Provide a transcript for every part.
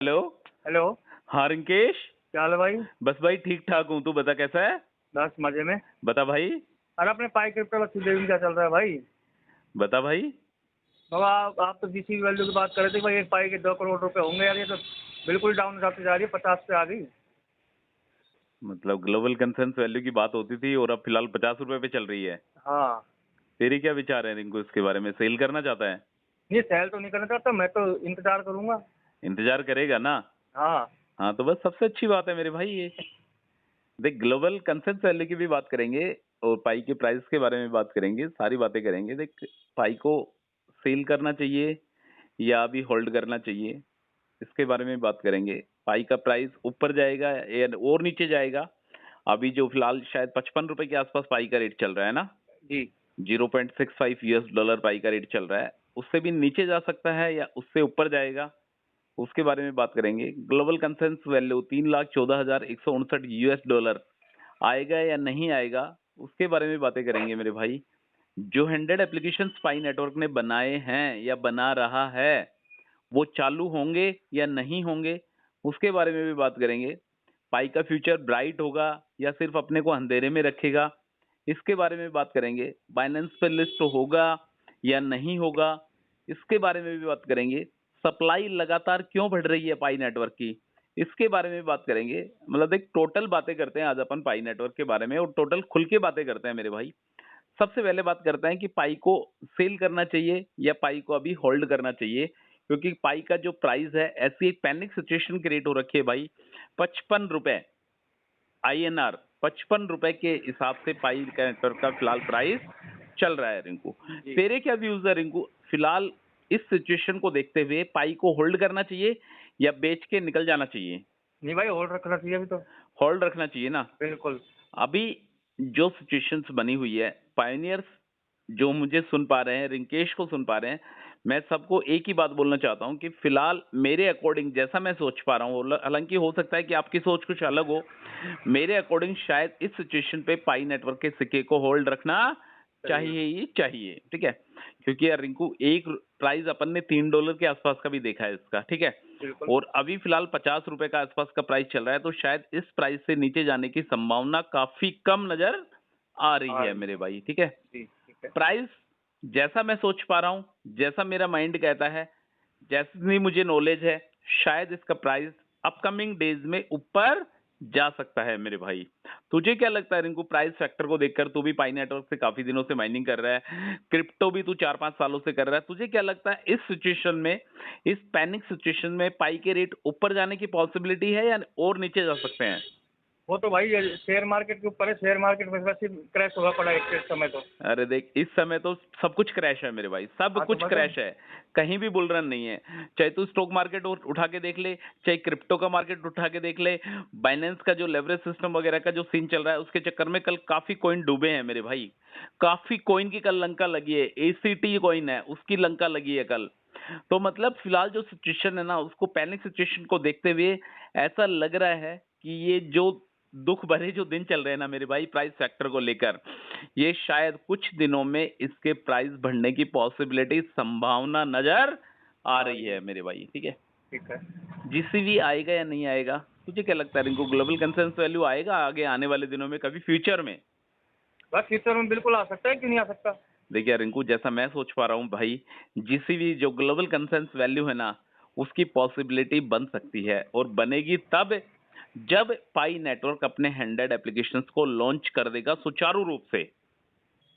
Hello. Hello. हाँ रिंकेश। क्या हाल है भाई? बस भाई ठीक ठाक हूँ, तू बता कैसा है? बस मजे में। बता भाई। अरे अपने पाई क्रिप्टो में क्या चल रहा है भाई? बता भाई। बाबा आप तो जीसी वैल्यू की बात कर रहे थे भाई, एक पाई के 2 करोड़ रुपए होंगे यार, ये तो बिल्कुल डाउन जाती जा रही है, 50 पे आ गई। मतलब ग्लोबल कंसेंसस वैल्यू की बात होती थी और अब फिलहाल 50 रुपए पे चल रही है। हाँ। तेरे क्या विचार है रिंकू इसके बारे में? सेल करना चाहता है? नहीं सेल तो नहीं करना चाहता, मैं तो इंतजार करूंगा। इंतजार करेगा ना? हाँ। हाँ तो बस सबसे अच्छी बात है मेरे भाई ये। देख, ग्लोबल कंसेंसस वैल्यू की भी बात करेंगे और पाई के प्राइस के बारे में बात करेंगे, सारी बातें करेंगे। देख, पाई को सेल करना चाहिए या अभी होल्ड करना चाहिए, इसके बारे में बात करेंगे। पाई का प्राइस ऊपर जाएगा या और नीचे जाएगा? अभी जो फिलहाल शायद 55 रुपए के आसपास पाई का रेट चल रहा है ना। जी। 0.65 US डॉलर पाई का रेट चल रहा है। उससे भी नीचे जा सकता है या उससे ऊपर जाएगा, उसके बारे में बात करेंगे। Global consensus value 3,14,159 US dollar आएगा या नहीं आएगा, उसके बारे में बातें करेंगे मेरे भाई। जो 100 एप्लीकेशन पाई नेटवर्क ने बनाए हैं या बना रहा है, वो चालू होंगे या नहीं होंगे, उसके बारे में भी बात करेंगे। पाई का फ्यूचर ब्राइट होगा या सिर्फ अपने को अंधेरे में रखेगा, इसके बारे में बात करेंगे। बाइनेंस पे लिस्ट होगा या नहीं होगा, इसके बारे में भी बात करेंगे। सप्लाई लगातार क्यों बढ़ रही है पाई नेटवर्क की, इसके बारे में बात करेंगे। मतलब एक टोटल बातें करते हैं आज अपन पाई नेटवर्क के बारे में, और टोटल खुल के बातें करते हैं मेरे भाई। सबसे पहले बात करते हैं कि पाई को सेल करना चाहिए या पाई को अभी होल्ड करना चाहिए, क्योंकि पाई का जो प्राइस है, ऐसी एक पैनिक सिचुएशन क्रिएट हो रखी है भाई। 55 रुपए INR, 55 रुपए के हिसाब से पाई का नेटवर्क का फिलहाल प्राइस चल रहा है रिंकू। जी। तेरे क्या व्यूज है रिंकू फिलहाल इस सिचुएशन को देखते हुए? पाई को होल्ड करना चाहिए या बेच के निकल जाना चाहिए? नहीं भाई, होल्ड रखना चाहिए अभी तो। होल्ड रखना चाहिए ना। बिल्कुल। अभी जो सिचुएशंस बनी हुई है, पायनियर्स जो मुझे सुन पा रहे हैं, रिंकेश को सुन पा रहे हैं, मैं सबको एक ही बात बोलना चाहता हूं कि फिलहाल मेरे अकॉर्डिंग जैसा मैं सोच पा रहा हूं, हालांकि हो सकता है कि आपकी सोच कुछ अलग हो, मेरे अकॉर्डिंग शायद इस सिचुएशन पे पाई नेटवर्क के सिक्के को होल्ड रखना चाहिए ही चाहिए, ठीक है। क्योंकि यार रिंकू, एक प्राइस अपन ने $3 के आसपास का भी देखा है इसका, ठीक है। बिल्कुल। और अभी फिलहाल 50 रुपए का आसपास का प्राइस चल रहा है, तो शायद इस प्राइस से नीचे जाने की संभावना काफी कम नजर आ रही आ है रही मेरे है। भाई, ठीक है। जी ठीक है। प्राइस जैसा मैं सोच पा रहा हूँ, जैसा मेरा माइंड कहता है, जैसी मुझे नॉलेज है, शायद इसका प्राइस अपकमिंग डेज में ऊपर जा सकता है मेरे भाई। तुझे क्या लगता है रिंकू, प्राइस फैक्टर को देखकर? तू भी पाई नेटवर्क से काफी दिनों से माइनिंग कर रहा है, क्रिप्टो भी तू 4-5 सालों से कर रहा है। तुझे क्या लगता है इस सिचुएशन में, इस पैनिक सिचुएशन में पाई के रेट ऊपर जाने की पॉसिबिलिटी है या और नीचे जा सकते हैं? वो तो भाई शेयर मार्केट के ऊपर है, शेयर मार्केट में वैसे क्रैश हुआ पड़ा है इस समय तो। अरे देख, इस समय तो सब कुछ क्रैश है मेरे भाई, सब हाँ तो कुछ मतलब। क्रैश है। कहीं भी बुल रन नहीं है। चाहे तू स्टॉक मार्केट उठा के देख ले, चाहे क्रिप्टो का मार्केट उठा के देख ले, बाइनेंस का जो लेवरेज सिस्टम वगैरह का जो सीन चल रहा है, उसके चक्कर में कल काफी कॉइन डूबे हैं मेरे भाई। काफी कॉइन की कल लंका लगी है। ACT कॉइन है, उसकी लंका लगी है कल। तो मतलब फिलहाल जो सिचुएशन है ना, उसको पैनिक सिचुएशन को देखते हुए ऐसा लग रहा है कि ये जो दुख भरे जो दिन चल रहे हैं ना मेरे भाई, प्राइस फैक्टर को लेकर, ये शायद कुछ दिनों में इसके प्राइस बढ़ने की पॉसिबिलिटी, संभावना नजर आ आ रही रही है है। मेरे भाई, ठीक है। ठीक है। जीसीबी आएगा या नहीं आएगा, तुझे क्या लगता है रिंकू? ग्लोबल कंसेंसस वैल्यू आएगा आगे आने वाले दिनों में, कभी फ्यूचर में? बस फ्यूचर में बिल्कुल आ सकता है, क्यों नहीं आ सकता। देखिए रिंकू, जैसा मैं सोच पा रहा हूँ भाई, जीसीबी जो ग्लोबल कंसेंसस वैल्यू है ना, उसकी पॉसिबिलिटी बन सकती है, और बनेगी तब जब पाई नेटवर्क अपने 100 एप्लीकेशंस को लॉन्च कर देगा सुचारू रूप से।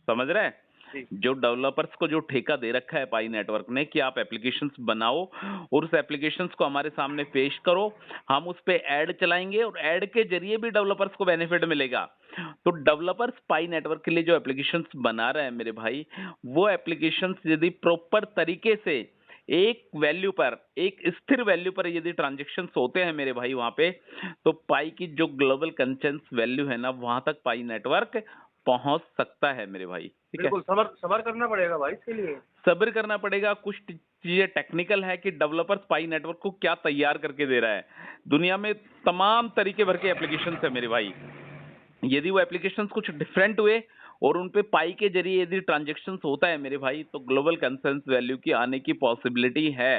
समझ रहे हैं? जी। जो डेवलपर्स को जो ठेका दे रखा है पाई नेटवर्क ने कि आप एप्लीकेशंस बनाओ और उस एप्लीकेशंस को हमारे सामने पेश करो, हम उस पे ऐड चलाएंगे और ऐड के जरिए भी डेवलपर्स को बेनिफिट मिलेगा। तो डेवलपर्स पाई नेटवर्क के लिए जो एप्लीकेशंस बना रहे हैं मेरे भाई, वो एप्लीकेशंस यदि प्रॉपर तरीके से एक वैल्यू पर, एक स्थिर वैल्यू पर यदि ट्रांजेक्शन्स होते हैं मेरे भाई वहां पे, तो पाई की जो ग्लोबल कंसेंसस वैल्यू है ना, वहां तक पाई नेटवर्क पहुंच सकता है मेरे भाई, ठीक है। बिल्कुल सबर सबर करना पड़ेगा भाई इसके लिए। सब्र करना पड़ेगा। कुछ चीजें टेक्निकल है कि डेवलपर्स पाई नेटवर्क को क्या तैयार करके दे रहा है। दुनिया में तमाम तरीके भर के एप्लीकेशंस है मेरे भाई। यदि वो एप्लीकेशंस कुछ डिफरेंट हुए और उन पे पाई के जरिए यदि ट्रांजैक्शंस होता है मेरे भाई, तो ग्लोबल कंसेंसस वैल्यू की आने की पॉसिबिलिटी है।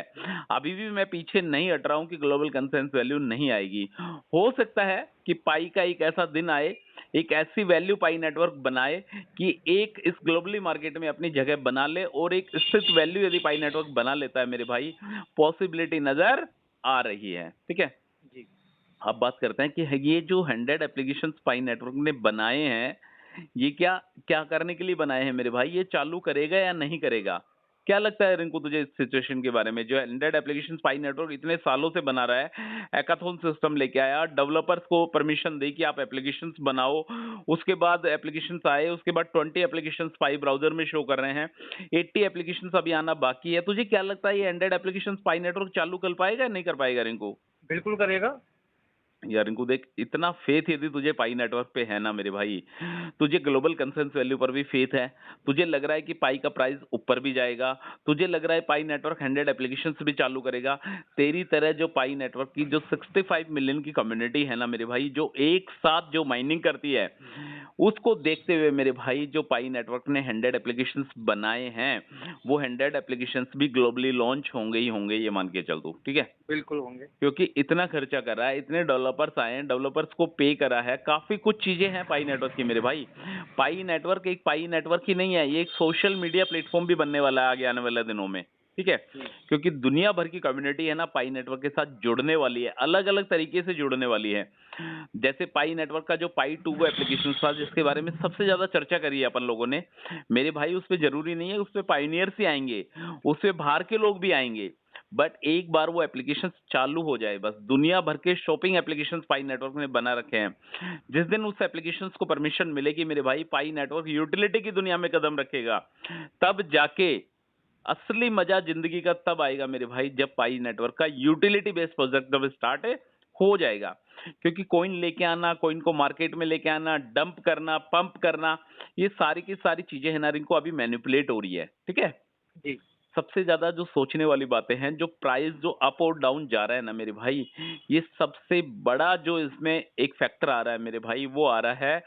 अभी भी मैं पीछे नहीं हट रहा हूँ कि ग्लोबल कंसेंसस वैल्यू नहीं आएगी। हो सकता है कि पाई का एक ऐसा दिन आए, एक ऐसी वैल्यू पाई नेटवर्क बनाए कि एक इस ग्लोबली मार्केट में अपनी जगह बना ले, और एक स्थित वैल्यू यदि पाई नेटवर्क बना लेता है मेरे भाई, पॉसिबिलिटी नजर आ रही है। ठीक है, जी। अब बात करते हैं कि ये जो 100 एप्लीकेशन पाई नेटवर्क ने बनाए हैं, ये क्या क्या करने के लिए बनाए हैं मेरे भाई? ये चालू करेगा या नहीं करेगा? क्या लगता है रिंकू तुझे इस सिचुएशन के बारे में? जो 100 एप्लीकेशन पाई नेटवर्क इतने सालों से बना रहा है, हैकाथॉन सिस्टम लेके आया, डेवलपर्स को परमिशन दी कि आप एप्लीकेशंस बनाओ, उसके बाद एप्लीकेशंस आए, उसके बाद 20 एप्लीकेशंस पाई ब्राउजर में शो कर रहे हैं, 80 एप्लीकेशंस अभी आना बाकी है। तुझे क्या लगता है ये 100 एप्लीकेशंस पाई नेटवर्क चालू कर पाएगा या नहीं कर पाएगा रिंकू? बिल्कुल करेगा। यार इनको देख, इतना फेथ यदि तुझे पाई नेटवर्क पे है ना मेरे भाई, तुझे ग्लोबल कंसेंसस वैल्यू पर भी फेथ है, तुझे लग रहा है कि पाई का प्राइस ऊपर भी जाएगा, तुझे लग रहा है पाई नेटवर्क 100 एप्लीकेशंस भी चालू करेगा, तेरी तरह जो पाई नेटवर्क की जो 65 मिलियन की कम्युनिटी है ना मेरे भाई, जो एक साथ जो माइनिंग करती है, उसको देखते हुए मेरे भाई जो पाई नेटवर्क ने 100 एप्लीकेशंस बनाए हैं, वो 100 एप्लीकेशंस भी ग्लोबली लॉन्च होंगे ही होंगे, ये मान के चल तू। ठीक है, बिल्कुल होंगे। क्योंकि इतना खर्चा कर रहा है, इतने डेवलपर्स आए हैं, डेवलपर्स को पे करा है, काफी कुछ चीजें हैं पाई नेटवर्क की मेरे भाई। पाई नेटवर्क एक पाई नेटवर्क ही नहीं है, ये एक सोशल मीडिया प्लेटफॉर्म भी बनने वाला है आगे आने वाले दिनों में। ठीक है, जी। क्योंकि दुनिया भर की कम्युनिटी है ना पाई नेटवर्क के साथ जुड़ने वाली है, अलग अलग तरीके से जुड़ने वाली है। जैसे पाई नेटवर्क का जो पाई टू वो एप्लीकेशन था, जिसके बारे में सबसे ज्यादा चर्चा करी है अपन लोगों ने मेरे भाई, उस पे जरूरी नहीं है उस पे पाइनियर्स ही आएंगे, उस पे बाहर के लोग भी आएंगे, बट एक बार वो एप्लीकेशन चालू हो जाए, बस दुनिया भर के शॉपिंग एप्लीकेशन पाई नेटवर्क ने बना रखे हैं। जिस दिन उस एप्लीकेशन को परमिशन मिलेगी मेरे भाई, पाई नेटवर्क यूटिलिटी की दुनिया में कदम रखेगा, तब जाके असली मजा जिंदगी का तब आएगा मेरे भाई, जब पाई नेटवर्क का यूटिलिटी बेस्ड प्रोजेक्ट जब स्टार्ट हो जाएगा। क्योंकि कॉइन लेके आना, कॉइन को मार्केट में लेके आना, डंप करना, पंप करना, ये सारी की सारी चीजें है ना, इनको अभी मैनिपुलेट हो रही है। ठीक है, जी। सबसे ज्यादा जो सोचने वाली बातें हैं, जो प्राइस जो अप और डाउन जा रहा है ना मेरे भाई, ये सबसे बड़ा जो इसमें एक फैक्टर आ रहा है मेरे भाई, वो आ रहा है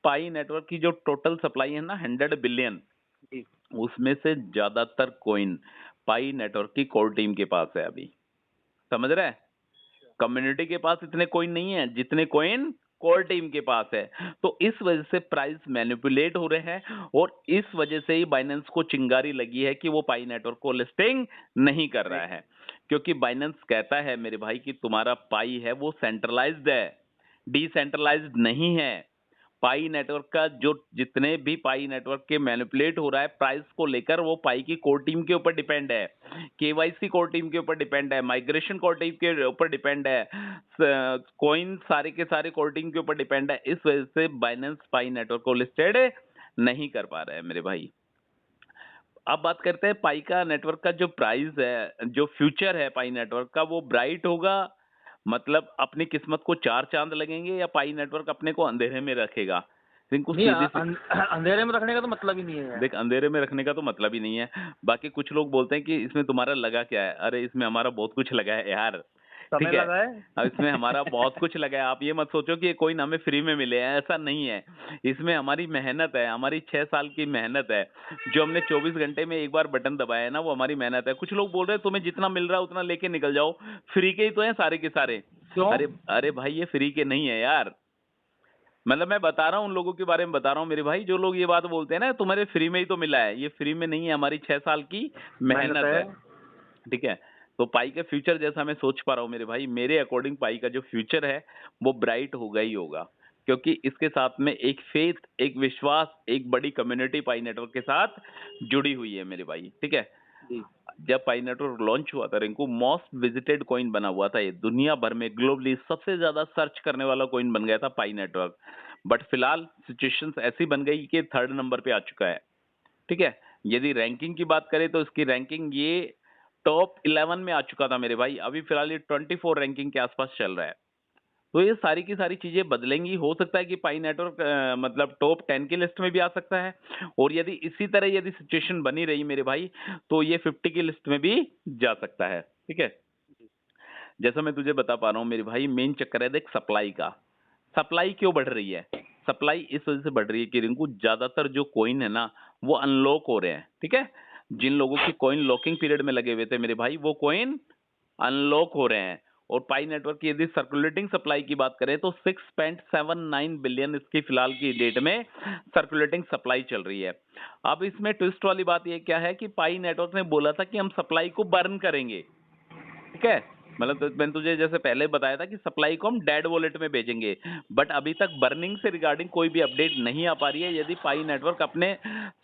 पाई नेटवर्क की जो टोटल सप्लाई है ना 100 बिलियन, जी। उसमें से ज्यादातर कॉइन पाई नेटवर्क की कोर टीम के पास है अभी। समझ रहा है? कम्युनिटी के पास इतने कॉइन नहीं है जितने कॉइन कोर टीम के पास है। तो इस वजह से प्राइस मैनिपुलेट हो रहे हैं, और इस वजह से ही बाइनेंस को चिंगारी लगी है कि वो पाई नेटवर्क को लिस्टिंग नहीं कर रहा है, क्योंकि बाइनेंस कहता है मेरे भाई कि तुम्हारा पाई है वो सेंट्रलाइज्ड है, डिसेंट्रलाइज्ड नहीं है। पाई नेटवर्क का जो जितने भी पाई नेटवर्क के मैनिपुलेट हो रहा है प्राइस को लेकर, वो पाई की कोर टीम के ऊपर डिपेंड है, केवाईसी कोर टीम के ऊपर डिपेंड है, माइग्रेशन कोर टीम के ऊपर डिपेंड है, कॉइन सारे के सारे कोर टीम के ऊपर डिपेंड है। इस वजह से बाइनेंस पाई नेटवर्क को लिस्टेड नहीं कर पा रहा है मेरे भाई। अब बात करते हैं पाई का नेटवर्क का जो प्राइस है, जो फ्यूचर है पाई नेटवर्क का, वो ब्राइट होगा, मतलब अपनी किस्मत को चार चांद लगेंगे, या पाई नेटवर्क अपने को अंधेरे में रखेगा? इनको नहीं, सीधी सी अंधेरे में रखने का तो मतलब ही नहीं है यार। देख, अंधेरे में रखने का तो मतलब ही नहीं है। बाकी कुछ लोग बोलते हैं कि इसमें तुम्हारा लगा क्या है? अरे इसमें हमारा बहुत कुछ लगा है यार। समय ठीक है, लगा है। अब इसमें हमारा बहुत कुछ लगा है। आप ये मत सोचो कि ये कोइन हमें फ्री में मिले हैं, ऐसा नहीं है। इसमें हमारी मेहनत है, हमारी 6 साल की मेहनत है। जो हमने 24 घंटे में एक बार बटन दबाया है ना, वो हमारी मेहनत है। कुछ लोग बोल रहे हैं तुम्हें जितना मिल रहा है उतना लेके निकल जाओ, फ्री के ही तो हैं सारे के सारे। क्यों? अरे अरे भाई, ये फ्री के नहीं है यार। मतलब मैं बता रहा हूँ, उन लोगों के बारे में बता रहा हूँ मेरे भाई, जो लोग ये बात बोलते हैं ना तुम्हारे फ्री में ही तो मिला है, ये फ्री में नहीं है, हमारी 6 साल की मेहनत मेहनत है। है। ठीक है, तो पाई का फ्यूचर जैसा मैं सोच पा रहा हूँ मेरे भाई, मेरे अकॉर्डिंग पाई का जो फ्यूचर है वो ब्राइट होगा ही होगा, क्योंकि इसके साथ में एक फेथ, एक विश्वास, एक बड़ी कम्युनिटी पाई नेटवर्क के साथ जुड़ी हुई है मेरे भाई। ठीक है, जी। जब पाई नेटवर्क लॉन्च हुआ था रिंकू, मोस्ट विजिटेड कॉइन बना हुआ था, ये दुनिया भर में ग्लोबली सबसे ज्यादा सर्च करने वाला कॉइन बन गया था पाई नेटवर्क। बट फिलहाल सिचुएशंस ऐसी बन गई कि थर्ड नंबर पे आ चुका है। ठीक है, यदि रैंकिंग की बात करें तो इसकी रैंकिंग ये टॉप 11 में आ चुका था मेरे भाई, अभी फिलहाल ये 24 रैंकिंग के आसपास चल रहा है। तो ये सारी की सारी चीजें बदलेंगी, हो सकता है कि पाई नेटवर्क मतलब टॉप 10 की लिस्ट में भी आ सकता है, और यदि इसी तरह यदि सिचुएशन बनी रही मेरे भाई, तो ये 50 की लिस्ट में भी जा सकता है। ठीक है, जैसा मैं तुझे बता पा रहा हूँ मेरे भाई, मेन चक्कर है देख सप्लाई का। सप्लाई क्यों बढ़ रही है? सप्लाई इस वजह से बढ़ रही है कि रिंकू ज्यादातर जो कॉइन है ना वो अनलॉक हो रहे हैं, ठीक है। जिन लोगों की कॉइन लॉकिंग पीरियड में लगे हुए थे मेरे भाई, वो कॉइन अनलॉक हो रहे हैं। और पाई नेटवर्क की यदि सर्कुलेटिंग सप्लाई की बात करें तो 6.79 बिलियन इसकी फिलहाल की डेट में सर्कुलेटिंग सप्लाई चल रही है। अब इसमें ट्विस्ट वाली बात ये क्या है कि पाई नेटवर्क ने बोला था कि हम सप्लाई को बर्न करेंगे, ठीक है। मतलब मैंने तुझे जैसे पहले बताया था कि सप्लाई को हम डेड वॉलेट में भेजेंगे, बट अभी तक बर्निंग से रिगार्डिंग कोई भी अपडेट नहीं आ पा रही है। यदि पाई नेटवर्क अपने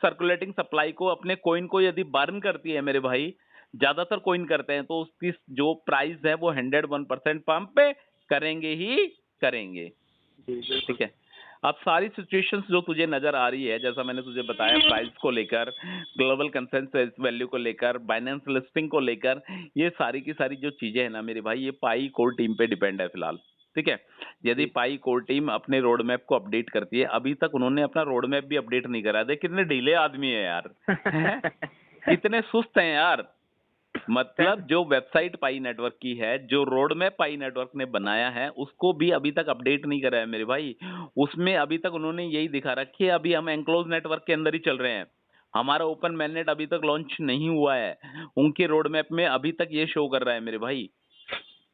सर्कुलेटिंग सप्लाई को, अपने कॉइन को यदि बर्न करती है मेरे भाई, ज्यादातर कॉइन करते हैं, तो उसकी जो प्राइस है वो 101% पंप पे करेंगे ही करेंगे, जी बिल्कुल। ठीक है। अब सारी सिचुएशंस जो तुझे नजर आ रही है, जैसा मैंने तुझे बताया, प्राइस को लेकर, ग्लोबल कंसेंसस वैल्यू को लेकर, बाइनेंस लिस्टिंग को लेकर, ये सारी की सारी जो चीजें हैं ना मेरे भाई, ये पाई कोर टीम पे डिपेंड है फिलहाल, ठीक है। यदि जी। पाई कोर टीम अपने रोड मैप को अपडेट करती है, अभी तक उन्होंने अपना रोड मैप भी अपडेट नहीं करा। देख कितने ढीले आदमी है यार, हैं? कितने सुस्त हैं यार। मतलब जो वेबसाइट पाई नेटवर्क की है, जो रोड मैप पाई नेटवर्क ने बनाया है, उसको भी अभी तक अपडेट नहीं करा है मेरे भाई। उसमें अभी तक उन्होंने यही दिखा रखी है, अभी हम एंक्लोज नेटवर्क के अंदर ही चल रहे हैं, हमारा ओपन मैननेट अभी तक लॉन्च नहीं हुआ है। उनके रोड मैप में अभी तक ये शो कर रहा है मेरे भाई,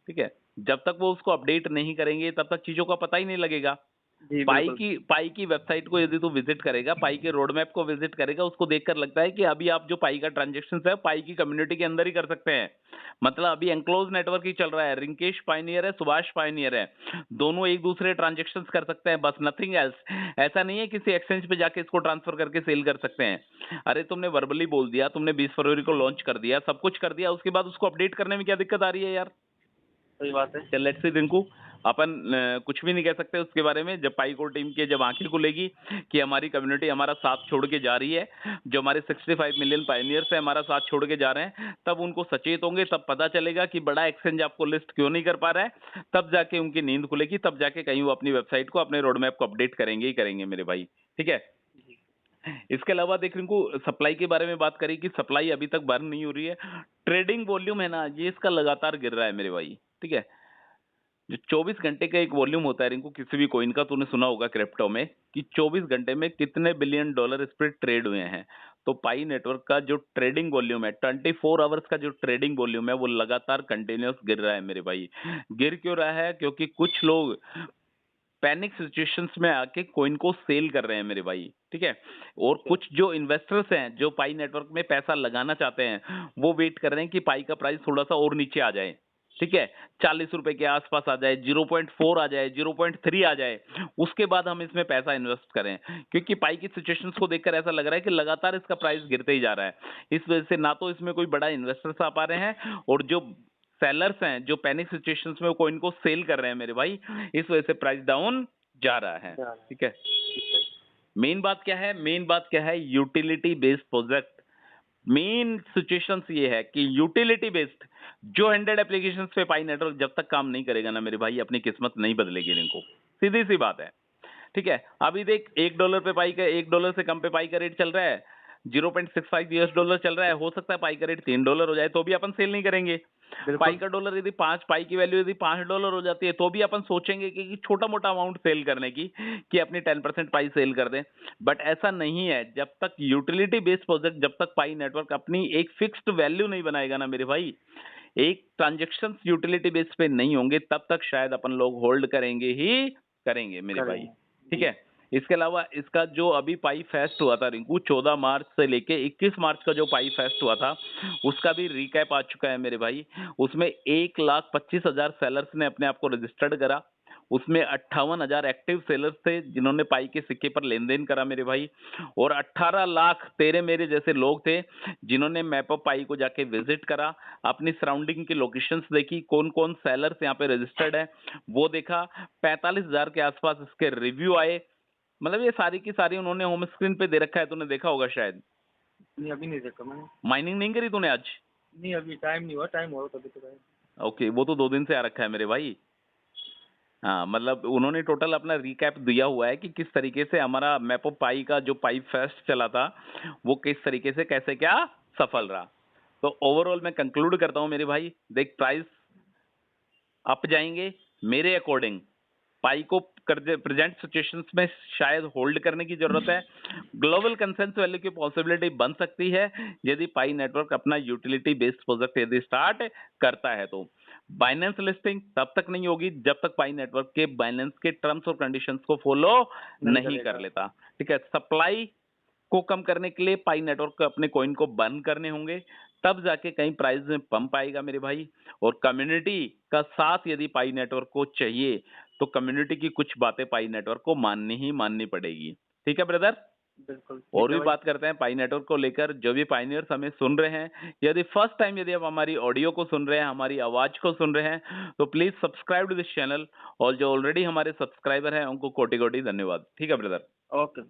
ठीक है। जब तक वो उसको अपडेट नहीं करेंगे तब तक चीजों का पता ही नहीं लगेगा। जी पाई बिल्कुल। की पाई की वेबसाइट को यदि तू विजिट करेगा, पाई के रोड मैप को विजिट करेगा, उसको देखकर लगता है कि अभी आप जो पाई का ट्रांजेक्शन है पाई की कम्युनिटी के अंदर ही कर सकते हैं। मतलब अभी एंक्लोज नेटवर्क ही चल रहा है, रिंकेश पायनियर है, सुभाष पायनियर है, दोनों एक दूसरे ट्रांजेक्शन कर सकते हैं, बस नथिंग एल्स। ऐसा नहीं है किसी एक्सचेंज पे जाके इसको ट्रांसफर करके सेल कर सकते हैं। अरे तुमने वर्बली बोल दिया, तुमने 20 फरवरी को लॉन्च कर दिया, सब कुछ कर दिया, उसके बाद उसको अपडेट करने में क्या दिक्कत आ रही है यार। सही बात है। चल लेट्स सी रिंकू, अपन कुछ भी नहीं कह सकते उसके बारे में। जब पाई कोर टीम की जब आंखें खुलेगी कि हमारी कम्युनिटी हमारा साथ छोड़ के जा रही है, जो हमारे 65 मिलियन पायनियर्स है हमारा साथ छोड़ के जा रहे हैं, तब उनको सचेत होंगे, तब पता चलेगा कि बड़ा एक्सचेंज आपको लिस्ट क्यों नहीं कर पा रहा है। तब जाके उनकी नींद खुलेगी, तब जाके कहीं वो अपनी वेबसाइट को, अपने रोड मैप को अपडेट करेंगे ही करेंगे मेरे भाई, ठीक है। इसके अलावा देख रिंकू, सप्लाई के बारे में बात करें कि सप्लाई अभी तक बर्न नहीं हो रही है। ट्रेडिंग वॉल्यूम है ना, ये इसका लगातार गिर रहा है मेरे भाई, ठीक है। जो 24 घंटे का एक वॉल्यूम होता है रिंकू किसी भी कॉइन का, तूने सुना होगा क्रिप्टो में कि 24 घंटे में कितने बिलियन डॉलर इस पर ट्रेड हुए हैं। तो पाई नेटवर्क का जो ट्रेडिंग वॉल्यूम है, 24 आवर्स का जो ट्रेडिंग वॉल्यूम है, वो लगातार कंटिन्यूअस गिर रहा है मेरे भाई। गिर क्यों रहा है? क्योंकि कुछ लोग पैनिक सिचुएशंस में आके कॉइन को सेल कर रहे हैं मेरे भाई, ठीक है। और कुछ जो इन्वेस्टर्स हैं जो पाई नेटवर्क में पैसा लगाना चाहते हैं, वो वेट कर रहे हैं कि पाई का प्राइस थोड़ा सा और नीचे आ जाए, ठीक है। 40 रुपए के आसपास आ जाए, 0.4 आ जाए, 0.3 आ जाए, उसके बाद हम इसमें पैसा इन्वेस्ट करें। क्योंकि पाई की सिचुएशंस को देखकर ऐसा लग रहा है कि लगातार इसका प्राइस गिरते ही जा रहा है। इस वजह से ना तो इसमें कोई बड़ा इन्वेस्टर्स आ पा रहे हैं, और जो सेलर्स हैं जो पैनिक सिचुएशंस में वो कॉइन को सेल कर रहे हैं मेरे भाई, इस वजह से प्राइस डाउन जा रहा है, जा रहा है। ठीक है। मेन बात क्या है? मेन बात क्या है? Utility based project. Main situations ये है कि यूटिलिटी बेस्ड जो 100 एप्लीकेशंस पे पाई नेटवर्क जब तक काम नहीं करेगा ना मेरे भाई, अपनी किस्मत नहीं बदलेगी इनको, सीधी सी बात है, ठीक है। अभी देख $1 पे पाई का, $1 से कम पे पाई का रेट चल रहा है, 0.65 यूएस डॉलर चल रहा है। हो सकता है पाई का रेट $3 हो जाए तो भी अपन सेल नहीं करेंगे। पाई बिल्कुल। का डॉलर यदि 5, पाई की वैल्यू यदि $5 हो जाती है तो भी अपन सोचेंगे कि छोटा मोटा अमाउंट सेल करने की, कि अपनी 10% पाई सेल कर दें। बट ऐसा नहीं है, जब तक यूटिलिटी बेस्ड प्रोजेक्ट, जब तक पाई नेटवर्क अपनी एक फिक्स्ड वैल्यू नहीं बनाएगा ना मेरे भाई, एक ट्रांजेक्शन यूटिलिटी बेस पे नहीं होंगे, तब तक शायद अपन लोग होल्ड करेंगे ही करेंगे मेरे भाई, करेंगे। ठीक जी। है। इसके अलावा इसका जो अभी पाई फेस्ट हुआ था रिंकू, 14 मार्च से लेके 21 मार्च का जो पाई फेस्ट हुआ था, उसका भी रिकैप आ चुका है मेरे भाई। उसमें 1,25,000 सेलर्स ने अपने आप को रजिस्टर्ड करा। उसमें 58,000 एक्टिव सेलर्स थे जिन्होंने पाई के सिक्के पर लेन देन करा मेरे भाई। और 18 लाख तेरे मेरे जैसे लोग थे जिन्होंने मैप ऑफ पाई को जाके विजिट करा, अपनी सराउंडिंग की लोकेशंस देखी, कौन कौन सेलर्स यहाँ पे रजिस्टर्ड है वो देखा। 45,000 के आसपास इसके रिव्यू आए। मतलब ये सारी की सारी उन्होंने होम स्क्रीन पे दे रखा है, तूने देखा होगा शायद। नहीं अभी नहीं देखा मैंने। माइनिंग नहीं करी तूने आज? नहीं अभी टाइम नहीं हुआ, टाइम हुआ तभी तो टाइम। ओके, वो तो 2 दिन से आ रखा है मेरे भाई। हाँ, मतलब उन्होंने टोटल अपना रिकैप दिया हुआ है कि किस तरीके से हमारा मैप ऑफ पाई का जो पाई फेस्ट चला था, वो किस तरीके से कैसे क्या सफल रहा। तो ओवरऑल मैं कंक्लूड करता हूँ मेरे भाई, देख प्राइस अप जाएंगे मेरे अकॉर्डिंग, पाई को प्रेजेंट सिचुएशंस में शायद होल्ड करने की जरूरत है। ग्लोबल कंसेंसस वैल्यू की पॉसिबिलिटी बन सकती है यदि पाई नेटवर्क अपना यूटिलिटी बेस्ड प्रोजेक्ट यदि स्टार्ट करता है तो। बाइनेंस लिस्टिंग तब तक नहीं होगी जब तक पाई नेटवर्क के बाइनेंस के टर्म्स और कंडीशंस को फॉलो नहीं कर लेता। ठीक है, सप्लाई को कम करने के लिए पाई नेटवर्क को अपने कॉइन को बर्न करने होंगे, तब जाके कहीं प्राइस में पंप आएगा मेरे भाई। और कम्युनिटी का साथ यदि पाई नेटवर्क को चाहिए तो कम्युनिटी की कुछ बातें पाई नेटवर्क को माननी पड़ेगी। ठीक है ब्रदर, बिल्कुल और ठीक है भी भाई। बात करते हैं पाई नेटवर्क को लेकर। जो भी पाइनियर्स हमें सुन रहे हैं, यदि फर्स्ट टाइम यदि आप हमारी ऑडियो को सुन रहे हैं, हमारी आवाज को सुन रहे हैं, तो please subscribe to this channel. और जो ऑलरेडी हमारे सब्सक्राइबर हैं उनको कोटि कोटि धन्यवाद। ठीक है ब्रदर। ओके।